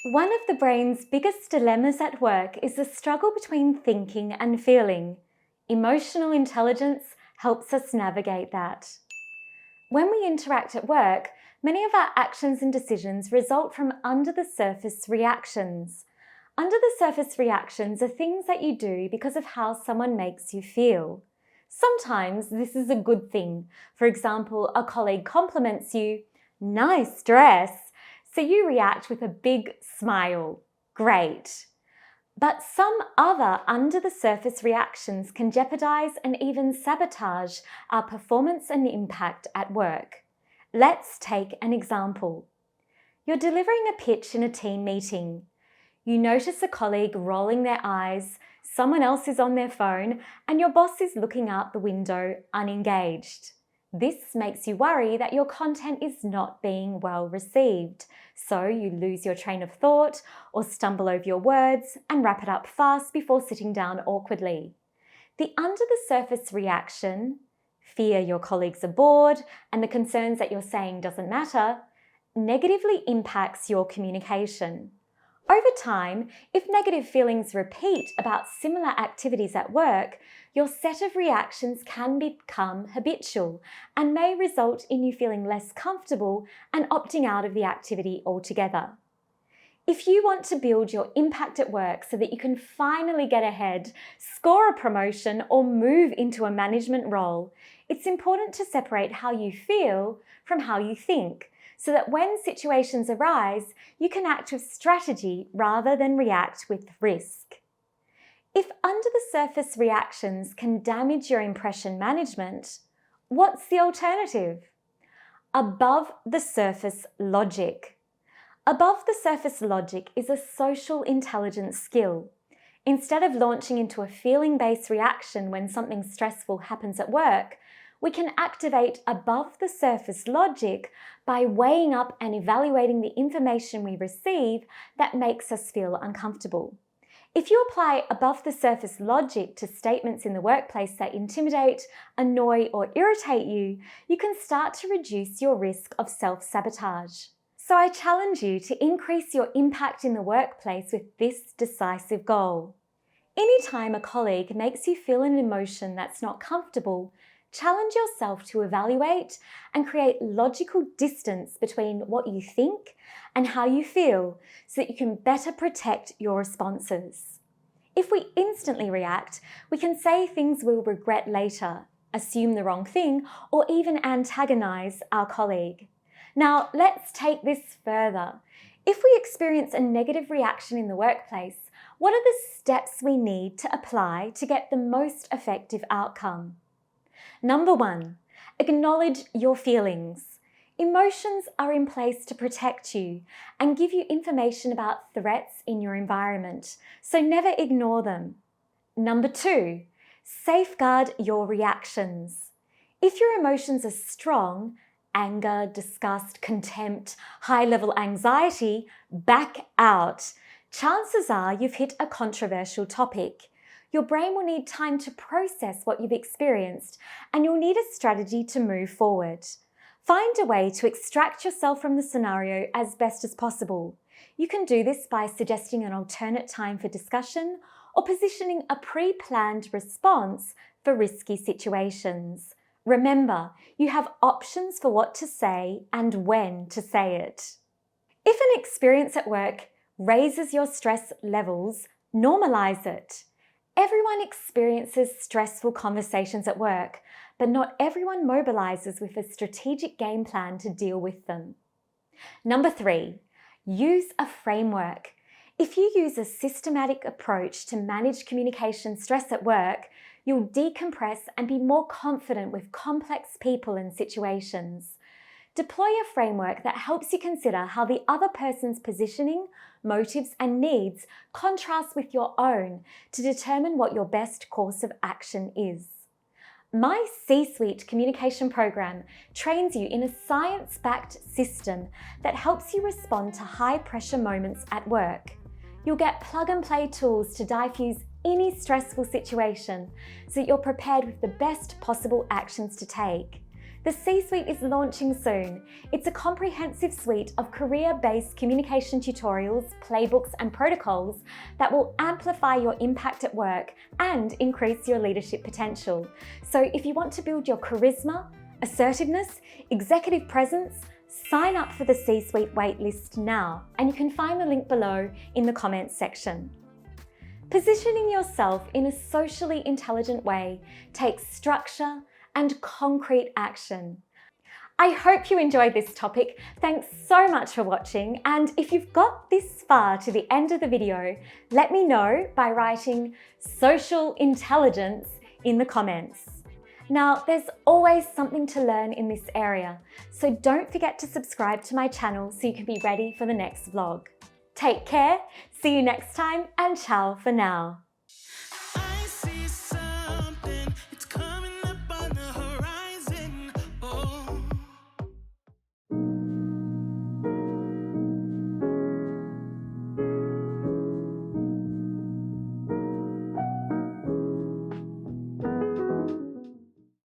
One of the brain's biggest dilemmas at work is the struggle between thinking and feeling. Emotional intelligence helps us navigate that. When we interact at work, many of our actions and decisions result from under-the-surface reactions. Under-the-surface reactions are things that you do because of how someone makes you feel. Sometimes this is a good thing. For example, a colleague compliments you, "Nice dress," so you react with a big smile. Great. But some other under-the-surface reactions can jeopardize and even sabotage our performance and impact at work. Let's take an example. You're delivering a pitch in a team meeting. You notice a colleague rolling their eyes, someone else is on their phone, and your boss is looking out the window unengaged. This makes you worry that your content is not being well received, so you lose your train of thought or stumble over your words and wrap it up fast before sitting down awkwardly. The under-the-surface reaction, fear your colleagues are bored and the concerns that you're saying doesn't matter, negatively impacts your communication. Over time, if negative feelings repeat about similar activities at work, your set of reactions can become habitual and may result in you feeling less comfortable and opting out of the activity altogether. If you want to build your impact at work so that you can finally get ahead, score a promotion, or move into a management role, it's important to separate how you feel from how you think, so that when situations arise, you can act with strategy rather than react with risk. If under-the-surface reactions can damage your impression management, what's the alternative? Above-the-surface logic. Above-the-surface logic is a social intelligence skill. Instead of launching into a feeling-based reaction when something stressful happens at work, we can activate above-the-surface logic by weighing up and evaluating the information we receive that makes us feel uncomfortable. If you apply above-the-surface logic to statements in the workplace that intimidate, annoy, or irritate you, you can start to reduce your risk of self-sabotage. So I challenge you to increase your impact in the workplace with this decisive goal. Anytime a colleague makes you feel an emotion that's not comfortable, challenge yourself to evaluate and create logical distance between what you think and how you feel so that you can better protect your responses. If we instantly react, we can say things we'll regret later, assume the wrong thing, or even antagonize our colleague. Now, let's take this further. If we experience a negative reaction in the workplace, what are the steps we need to apply to get the most effective outcome? Number 1, acknowledge your feelings. Emotions are in place to protect you and give you information about threats in your environment, so never ignore them. Number 2, safeguard your reactions. If your emotions are strong, anger, disgust, contempt, high-level anxiety, back out. Chances are you've hit a controversial topic. Your brain will need time to process what you've experienced, and you'll need a strategy to move forward. Find a way to extract yourself from the scenario as best as possible. You can do this by suggesting an alternate time for discussion or positioning a pre-planned response for risky situations. Remember, you have options for what to say and when to say it. If an experience at work raises your stress levels, normalize it. Everyone experiences stressful conversations at work, but not everyone mobilizes with a strategic game plan to deal with them. Number 3, use a framework. If you use a systematic approach to manage communication stress at work, you'll decompress and be more confident with complex people and situations. Deploy a framework that helps you consider how the other person's positioning, motives, and needs contrast with your own to determine what your best course of action is. My C-Suite communication program trains you in a science-backed system that helps you respond to high-pressure moments at work. You'll get plug-and-play tools to diffuse any stressful situation so that you're prepared with the best possible actions to take. The C-Suite is launching soon. It's a comprehensive suite of career-based communication tutorials, playbooks, and protocols that will amplify your impact at work and increase your leadership potential. So if you want to build your charisma, assertiveness, executive presence, sign up for the C-Suite waitlist now, and you can find the link below in the comments section. Positioning yourself in a socially intelligent way takes structure and concrete action. I hope you enjoyed this topic. Thanks so much for watching, and if you've got this far to the end of the video, let me know by writing social intelligence in the comments. Now, there's always something to learn in this area, so don't forget to subscribe to my channel so you can be ready for the next vlog. Take care, see you next time, and ciao for now.